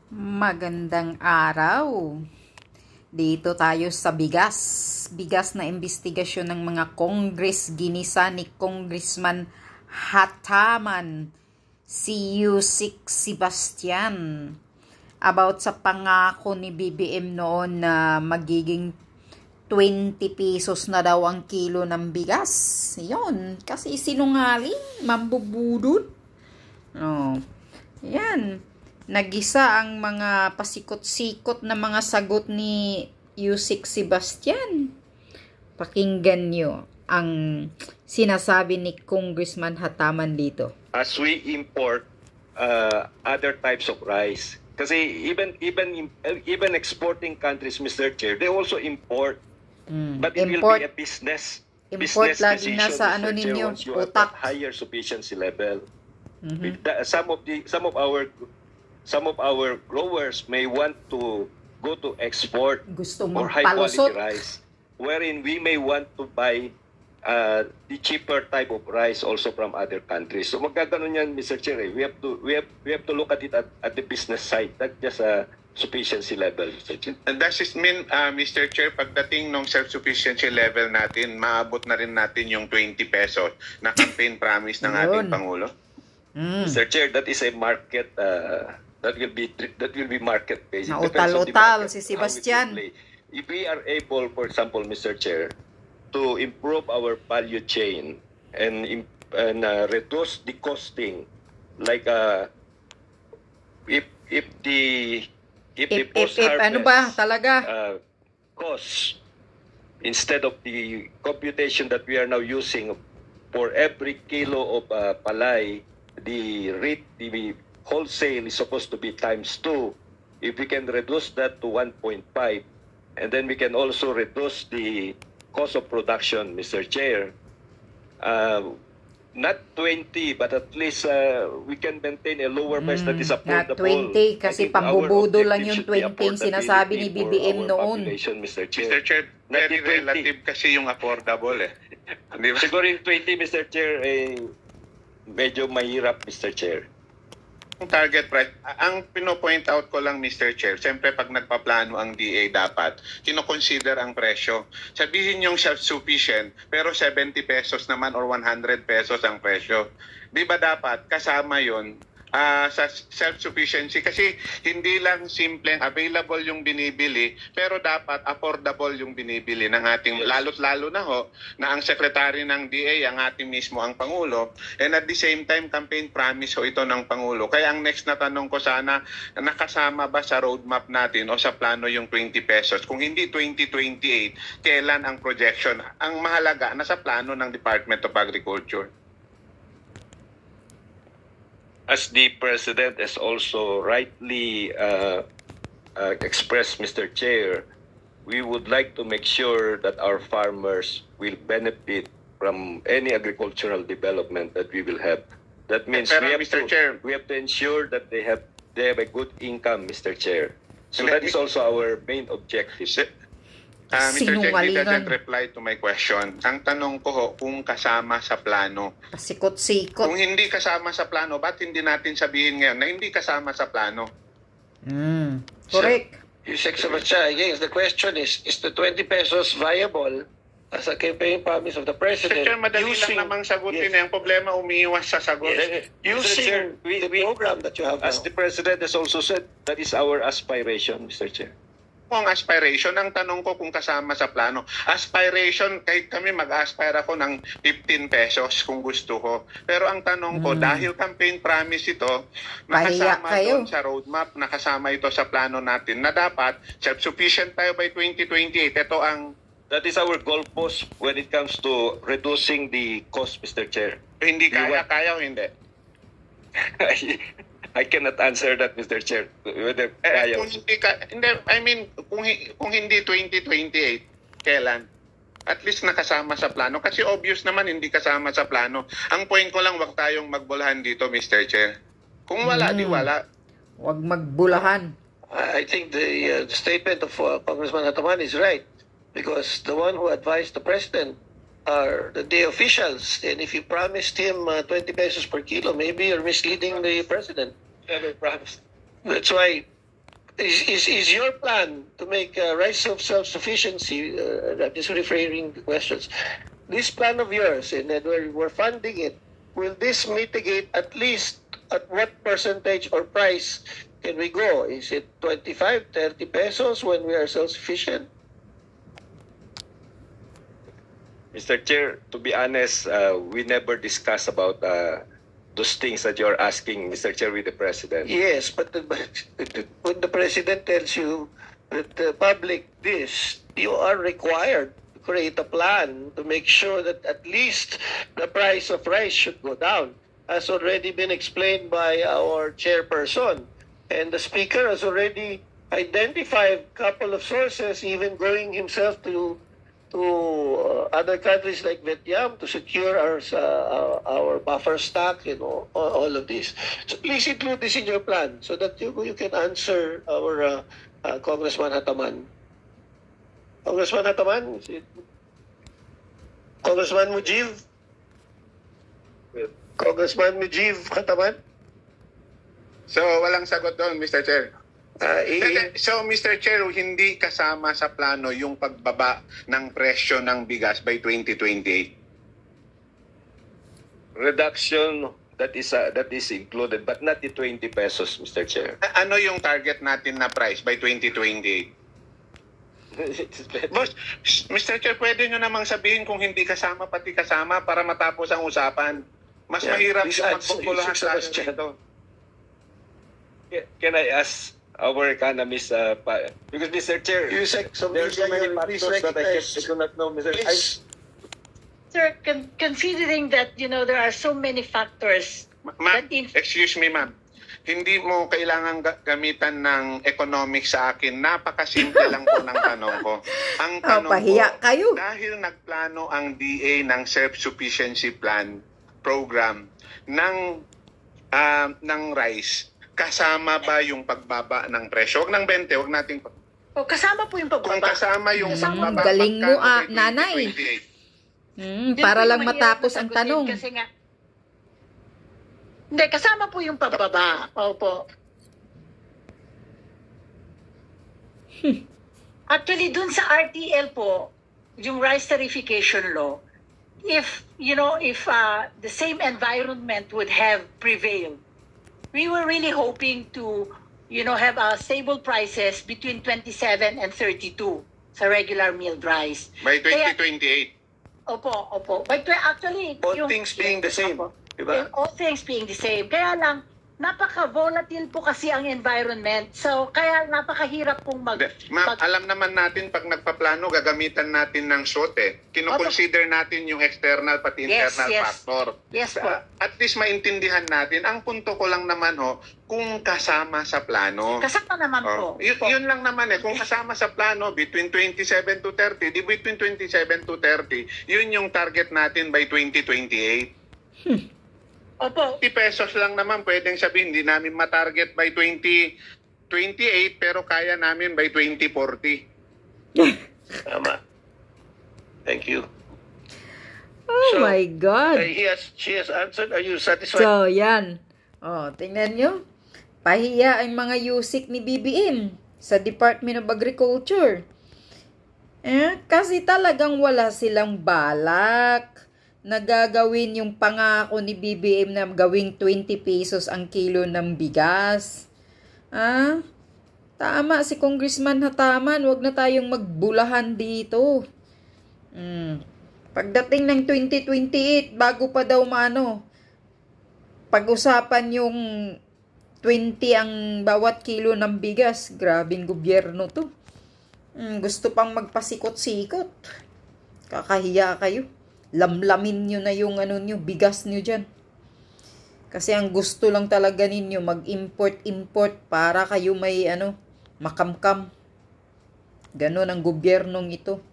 Magandang araw. Dito tayo sa bigas. Bigas na investigasyon ng mga Congress ginisa ni Congressman Hataman, si Yusik Sebastian, about sa pangako ni BBM noon na magiging 20 pesos na daw ang kilo ng bigas. Yun, kasi sinungaling, mambubudod. Oh, yan. Nagisa ang mga pasikot-sikot na mga sagot ni Yusik Sebastian. Pakinggan nyo ang sinasabi ni Congressman Hataman dito. As we import other types of rice, kasi even exporting countries, Mr. Chair, they also import. But it will be a business lagi na sa ano ninyo, utak. Higher sufficiency level. Some of our growers may want to go to export or high quality rice, wherein we may want to buy the cheaper type of rice also from other countries. So magkaganon yan, Mr. Chair. We have to look at it at the business side, not just a sufficiency level, Mr. Chair. And does it mean, Mr. Chair, pagdating ng self-sufficiency level natin, maabot na rin natin yung 20 pesos na campaign promise ng ating Pangulo? Mr. Chair, that is a market that will be market based. Nautal-utal si Sebastian. If we are able, for example, Mr. Chair, to improve our value chain and reduce the costing, like if the post-harvest ano ba talaga cost, instead of the computation that we are now using for every kilo of palay, the rate, the wholesale is supposed to be ×2. If we can reduce that to 1.5, and then we can also reduce the cost of production, Mr. Chair, not 20, but at least we can maintain a lower price that is affordable. Not 20, kasi pambubudo lang yung 20 yung sinasabi ni BBM noon. Mr. Chair, very relative kasi yung affordable eh. Siguro yung 20, Mr. Chair, medyo mahirap, Mr. Chair. Target price, ang pino-point out ko lang, Mr. Chair, siyempre pag nagpaplano ang DA dapat, kino-consider ang presyo. Sabihin yung self-sufficient, pero 70 pesos naman or 100 pesos ang presyo. Di ba dapat kasama yon sa self-sufficiency? Kasi hindi lang simpleng available yung binibili, pero dapat affordable yung binibili ng ating, lalo't-lalo na ho, na ang sekretary ng DA, ang ating mismo ang Pangulo, and at the same time, campaign promise ho ito ng Pangulo. Kaya ang next na tanong ko sana, nakasama ba sa roadmap natin o sa plano yung 20 pesos? Kung hindi 2028, kailan ang projection? Ang mahalaga, nasa plano ng Department of Agriculture. As the President has also rightly expressed, Mr. Chair, we would like to make sure that our farmers will benefit from any agricultural development that we will have. That means we have to ensure that they have a good income, Mr. Chair. So that is also our main objective. Mr. Chair, he doesn't reply to my question. Ang tanong ko ho, kung kasama sa plano. Pasikot-sikot. Kung hindi kasama sa plano, ba't hindi natin sabihin ngayon na hindi kasama sa plano? Correct. Yusek Sebastian, again, the question is the 20 pesos viable as a campaign promise of the President? Mr. Chair, madali lang namang sagutin. Ang problema, umiiwas sa sagot. Using the program that you have as now. the President has also said, that is our aspiration, Mr. Chair. Ang aspiration, ang tanong ko kung kasama sa plano. Aspiration, kahit kami mag-aspire ako ng 15 pesos kung gusto ko. Pero ang tanong ko, dahil campaign promise ito, nakasama doon sa roadmap, nakasama ito sa plano natin na dapat self-sufficient tayo by 2028. Ito ang... That is our goalpost when it comes to reducing the cost, Mr. Chair. Hindi kaya o hindi? I cannot answer that, Mr. Chair. Whether kaya. Kung hindi 2028, kailan? At least nakasama sa plano. Kasi obvious naman hindi kasama sa plano. Ang point ko lang, wag tayong magbulahan dito, Mr. Chair. Kung wala, di wala. Wag magbulahan. I think the statement of Congressman Hataman is right. Because the one who advised the President are the day officials. And if you promised him 20 pesos per kilo, maybe you're misleading the President. Never promised. That's why is your plan to make rice of self-sufficiency, I'm just rephrasing the questions, this plan of yours, and then we're funding it, will this mitigate at least at what percentage or price can we go? Is it 25, 30 pesos when we are self-sufficient? Mr. Chair, to be honest, we never discuss about those things that you're asking, Mr. Chair, with the President. Yes, but when the President tells you that the public this, you are required to create a plan to make sure that at least the price of rice should go down. Has already been explained by our chairperson. And the Speaker has already identified a couple of sources, even going himself to other countries like Vietnam to secure our buffer stock, all of this. So please include this in your plan so that you can answer our Congressman Hataman. Congressman Hataman, is it? Congressman Mujib? Congressman Mujib Hataman? So, walang sagot doon, Mr. Chair. So, Mr. Chair, hindi kasama sa plano yung pagbaba ng presyo ng bigas by 2028? Reduction, that is included, but not the 20 pesos, Mr. Chair. Ano yung target natin na price by 2028? Boss, Mr. Chair, pwede nyo namang sabihin kung hindi kasama, pati kasama para matapos ang usapan. Mas mahirap yung magpupulahan tayo dito. Can I ask our economist, because Mr. Chair, there are so many factors that I do not know, Mr. Sir, considering that, there are so many factors. Ma'am, excuse me, ma'am. Hindi mo kailangan gamitan ng economics sa akin. Napakasimple lang po ng tanong ko. Ang tanong ko, dahil nagplano ang DA ng self-sufficiency plan program ng rice, kasama ba yung pagbaba ng presyo? Huwag ng 20, huwag nating... kasama po yung pagbaba. Kung kasama yung pagbaba, galing mo, nanay. Para lang matapos ang tanong. Kasi nga, hindi, kasama po yung pagbaba. Opo. Actually, dun sa RTL po, yung rice tarification law, if the same environment would have prevailed, we were really hoping to, have stable prices between 27 and 32 sa regular milled rice. By 2028? Opo. But actually, all things being the same. Diba? All things being the same. Kaya lang, napaka-volatile po kasi ang environment. So, kaya napakahirap pong Ma'am, alam naman natin pag nagpaplano, gagamitan natin ng SWOT eh. Kino-consider natin yung external pati internal factor. Yes po. At least maintindihan natin. Ang punto ko lang naman kung kasama sa plano. Kasama naman po. Yun lang naman eh. Kung kasama sa plano, between 27 to 30, between 27 to 30, yun yung target natin by 2028. Opo. 50 pesos lang naman pwedeng sabihin, hindi namin matarget by 2028 pero kaya namin by 2040. Tama. Thank you. Oh my God. She has answered. Are you satisfied? So, yan. Tingnan nyo. Pahiya ang mga yusik ni BBM sa Department of Agriculture. Kasi talagang wala silang balak na gagawin yung pangako ni BBM na gawing 20 pesos ang kilo ng bigas. Tama si Congressman Hataman, wag na tayong magbulahan dito. Pagdating ng 2028, bago pa daw pag-usapan yung 20 ang bawat kilo ng bigas. Grabing gobyerno to. Gusto pang magpasikot-sikot. Kakahiya kayo. Lamlamin nyo na yung bigas nyo dyan. Kasi ang gusto lang talaga ninyo, mag-import para kayo may makamkam. Ganon ang gobyernong ito.